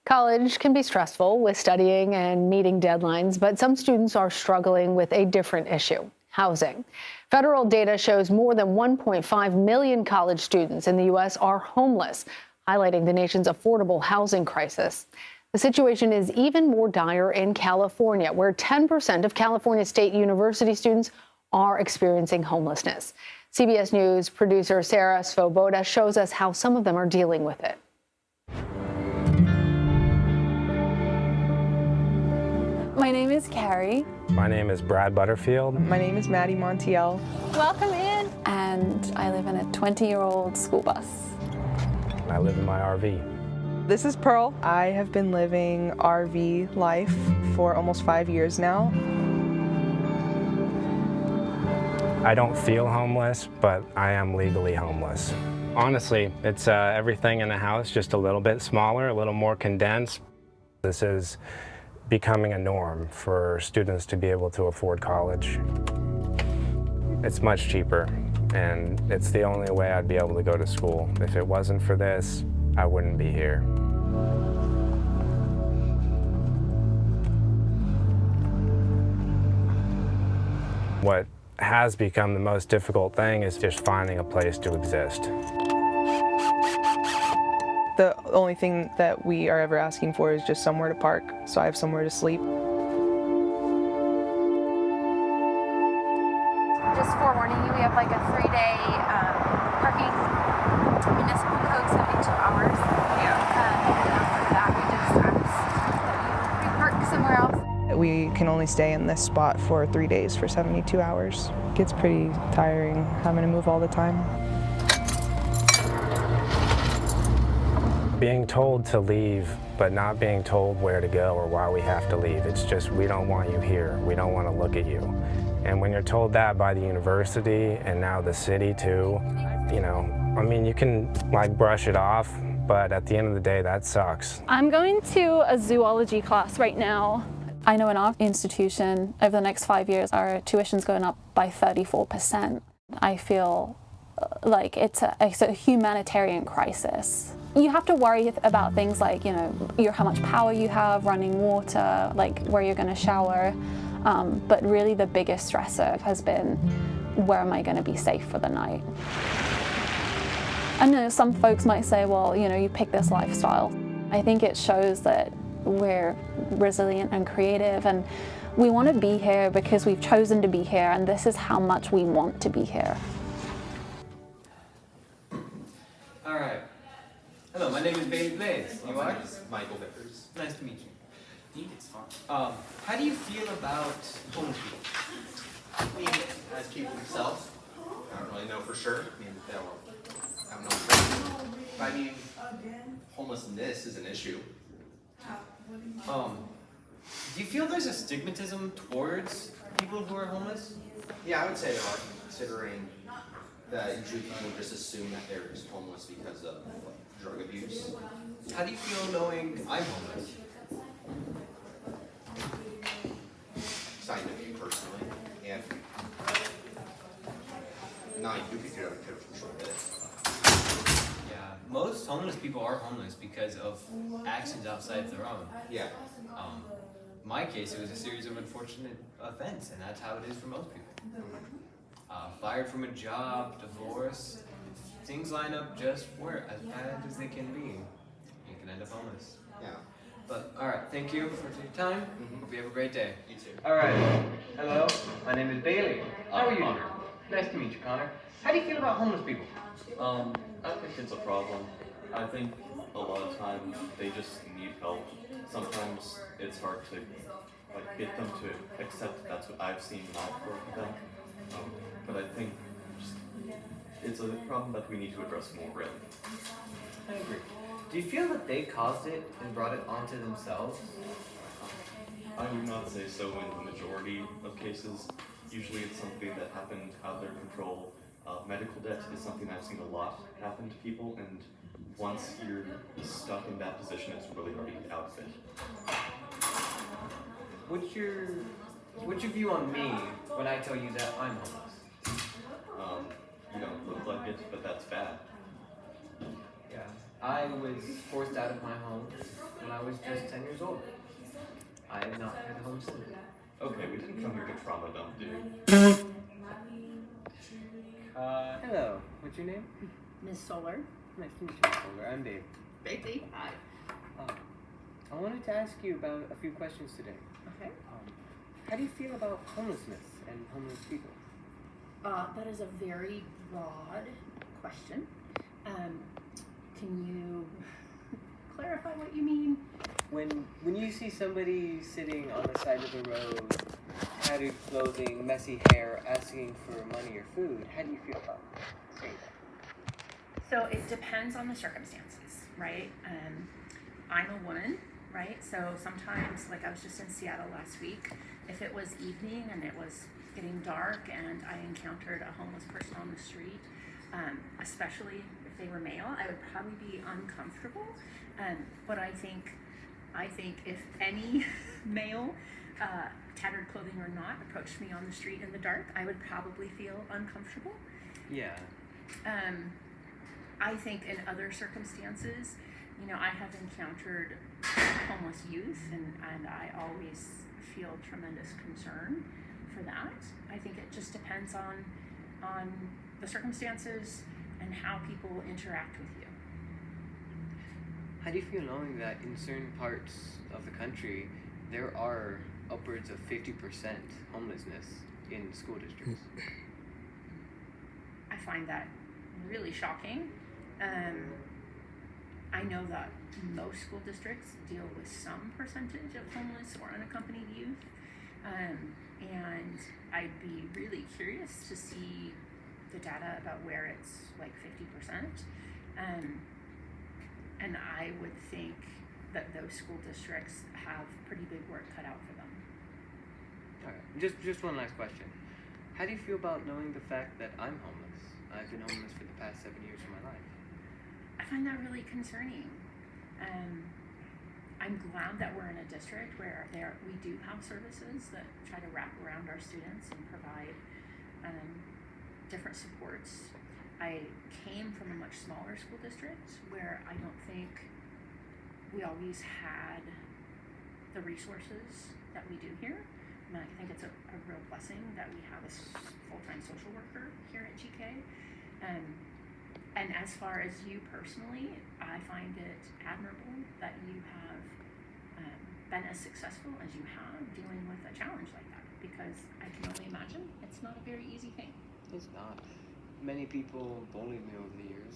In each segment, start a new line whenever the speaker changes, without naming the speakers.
College can be stressful with studying and meeting deadlines, but some students are struggling with a different issue: housing. Federal data shows more than 1.5 million college students in the U.S. are homeless, highlighting the nation's affordable housing crisis. The situation is even more dire in California, where 10% of California State University students are experiencing homelessness. CBS News producer Sarah Svoboda shows us how some of them are dealing with it.
My name is Carrie.
My name is Brad Butterfield.
My name is Maddie Montiel.
Welcome in. And I live in a 20-year-old school bus.
I live in my RV.
This is Pearl. I have been living RV life for almost 5 years now.
I don't feel homeless, but I am legally homeless. Honestly, it's everything in the house, just a little bit smaller, a little more condensed. This is becoming a norm for students to be able to afford college. It's much cheaper, and it's the only way I'd be able to go to school. If it wasn't for this, I wouldn't be here. What has become the most difficult thing is just finding a place to exist.
The only thing that we are ever asking for is just somewhere to park, so I have somewhere to sleep.
Just forewarning you, we have like a 3-day parking, municipal code 72 hours. And after that, we just ask that you park somewhere else.
We can only stay in this spot for 3 days for 72 hours. It gets pretty tiring having to move all the time.
Being told to leave, but not being told where to go or why we have to leave. It's just, we don't want you here. We don't want to look at you. And when you're told that by the university and now the city too, you know, I mean, you can like brush it off, but at the end of the day, that sucks.
I'm going to a zoology class right now. I know in our institution, over the next 5 years, our tuition's going up by 34%. I feel like it's a humanitarian crisis. You have to worry about things like, you know, how much power you have, running water, like where you're going to shower. But really the biggest stressor has been, where am I going to be safe for the night? I know some folks might say, well, you know, you pick this lifestyle. I think it shows that we're resilient and creative, and we want to be here because we've chosen to be here, and this is how much we want to be here.
All right. Hello, my name is Bailey Blaze. You are?
Michael Vickers.
Nice to meet you. It's fun. How do you feel about homeless people?
I mean, as people themselves, I don't really know for sure. I mean, I don't know. But I mean, homelessness is an issue.
Do you feel there's a stigmatism towards people who are homeless?
Yeah, I would say there are, considering that usually people just assume that they're just homeless because of like, drug abuse.
How do you feel knowing I'm homeless?
Excited to me personally, and not you could do it for a short bit.
Yeah, most homeless people are homeless because of actions outside their own.
Yeah.
My case, it was a series of unfortunate events, and that's how it is for most people. Fired from a job, divorce, things line up just where as bad as they can be. You can end up homeless.
Yeah.
But all right, thank you for your time. Hope you have a great day.
You too.
All right. Hello, my name is Bailey. How are you?
Connor.
Nice to meet you, Connor. How do you feel about homeless people?
I think it's a problem. I think a lot of times they just need help. Sometimes it's hard to like get them to accept that's what I've seen when I've worked with them. But I think just, it's a problem that we need to address more really.
I agree. Do you feel that they caused it and brought it onto themselves?
I would not say so in the majority of cases. Usually it's something that happened out of their control. Medical debt is something I've seen a lot happen to people, and once you're stuck in that position, it's really hard to get out of it.
What's your view on me when I tell you that I'm homeless?
You don't look like it, but that's bad.
Yeah, I was forced out of my home when I was was just 10 years old. I have not had a home since.
Okay, we didn't come here to trauma dump, dude.
Hello. What's your name?
Miss Solar.
Nice to meet you, Miss Holder. I'm Dave.
Baby. Hi.
I wanted to ask you about a few questions today.
Okay.
How do you feel about homelessness and homeless people?
That is a very broad question. Can you clarify what you mean?
When you see somebody sitting on the side of the road, tattered clothing, messy hair, asking for money or food, how do you feel about seeing that?
So it depends on the circumstances, right? I'm a woman, right? So sometimes, like I was just in Seattle last week, if it was evening and it was getting dark and I encountered a homeless person on the street, especially if they were male, I would probably be uncomfortable. But I think if any male, tattered clothing or not, approached me on the street in the dark, I would probably feel uncomfortable.
Yeah.
I think in other circumstances, you know, I have encountered homeless youth and I always feel tremendous concern for that. I think it just depends on the circumstances and how people interact with you.
How do you feel knowing that in certain parts of the country, there are upwards of 50% homelessness in school districts?
I find that really shocking. I know that most school districts deal with some percentage of homeless or unaccompanied youth. And I'd be really curious to see the data about where it's like 50%. And I would think that those school districts have pretty big work cut out for them.
All right. Just one last question. How do you feel about knowing the fact that I'm homeless? I've been homeless for the past 7 years of my life.
I find that really concerning. I'm glad that we're in a district where we do have services that try to wrap around our students and provide different supports. I came from a much smaller school district where I don't think we always had the resources that we do here. And I think it's a real blessing that we have a full-time social worker here at GK. And as far as you personally, I find it admirable that you have been as successful as you have dealing with a challenge like that, because I can only imagine it's not a very easy thing.
It's not. Many people bullied me over the years.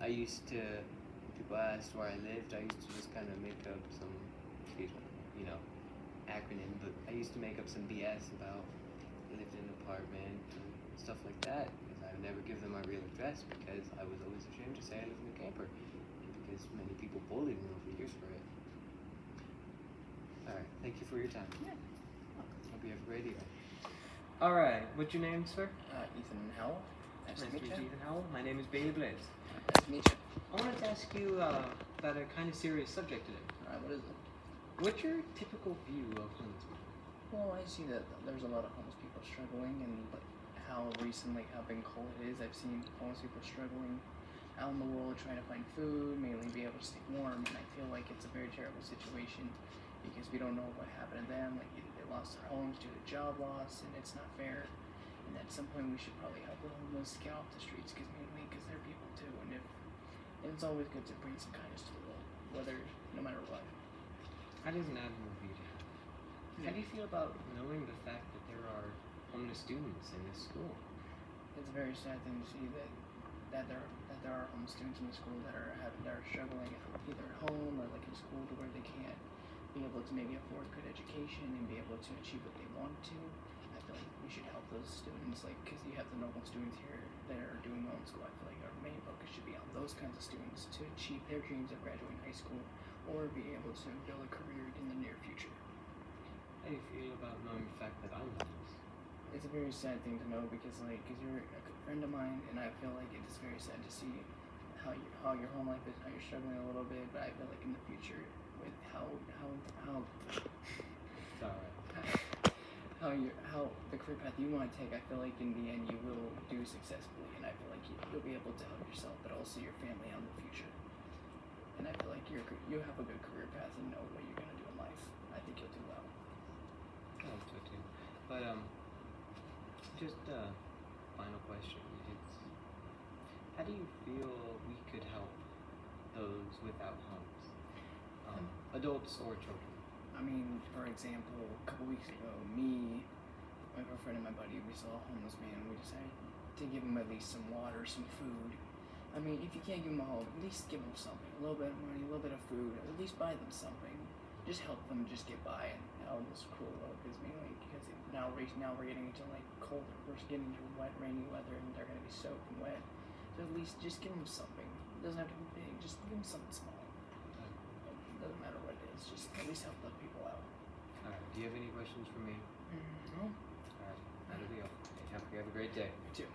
I used to, when people asked where I lived, I used to just kind of make up some, acronym, but I used to make up some BS about I lived in an apartment and stuff like that, because I would never give them my real address because I was always ashamed to say I lived in a camper, and because many people bullied me over the years for it. Alright, thank you for your time.
Yeah.
Hope you have a great evening. Alright, what's your name, sir?
Ethan Howell. Nice to meet you.
Ethan Howell. My name is Bailey Blaze.
Nice to meet you.
I wanted to ask you about a kind of serious subject today.
Alright, what is it?
What's your typical view of homeless people?
Well, I see that there's a lot of homeless people struggling, and how big cold it is. I've seen homeless people struggling out in the world trying to find food, mainly be able to stay warm, and I feel like it's a very terrible situation because we don't know what happened to them. Like either they lost their homes due to job loss, and it's not fair. And at some point, we should probably help the homeless get off the streets because they're people too. And it's always good to bring some kindness to the world, no matter what.
That is an admirable view to have. How do you feel about knowing the fact that there are homeless students in this school?
It's a very sad thing to see that there are homeless students in the school that are struggling either at home or like in school to where they can't be able to maybe afford good education and be able to achieve what they want to. I feel like we should help those students, because you have the normal students here that are doing well in school. I feel like our main focus should be on those kinds of students to achieve their dreams of graduating high school or be able to build a career in the near future.
How do you feel about knowing the fact that I'm homeless?
It's a very sad thing to know because you're a good friend of mine, and I feel like it is very sad to see how your home life is, how you're struggling a little bit. But I feel like in the future, with how the career path you want to take, I feel like in the end you will do successfully, and I feel like you'll be able to help yourself, but also your family out in the future. and I feel like you have a good career path and know what you're gonna do in life. I think you'll do well.
I hope so too. But just a final question. It's how do you feel we could help those without homes? Adults or children?
I mean, for example, a couple weeks ago, me, my girlfriend, and my buddy, we saw a homeless man. We decided to give him at least some water, some food. I mean, if you can't give them a home, at least give them something. A little bit of money, a little bit of food. At least buy them something. Just help them just get by. And how this cruel world is mainly because now we're getting into like colder. We're getting into wet, rainy weather, and they're gonna be soaked and wet. So at least just give them something. It doesn't have to be big. Just give them something small. It doesn't matter what it is. Just at least help the people out.
All right. Do you have any questions for me?
No.
All right. That'll be all. Have a great day.
You too.